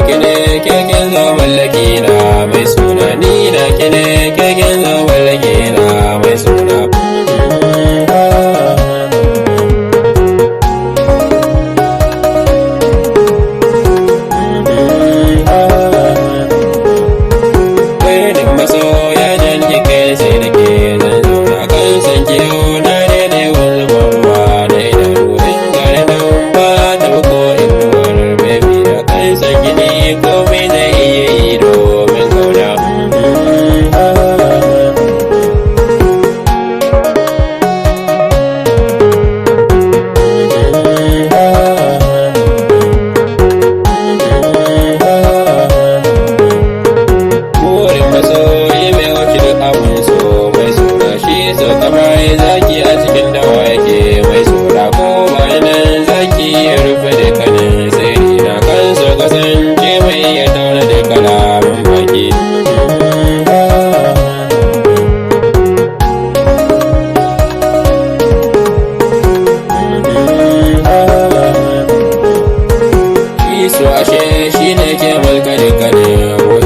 kine keken zo mallaki na mai suna ni na kine keken zo mallaki na mai suna Birnin masoya jan jikin sai da ke zan zauna kan san kiyo na daidai wani maruwa da idanu in gare nan ba ta ko inuwar baby da kan san gini komai zai iya yi domin kauna burin masoyi mai wuce duk abin so mai suna shi so kamar zaki a cikin dawa yake mai suna ko bayanan zaki ya rufe dukkanin sirri na kan so kasance mai ya tauna da kalaman baki shi so ashe shi ne ke mulka dukkanin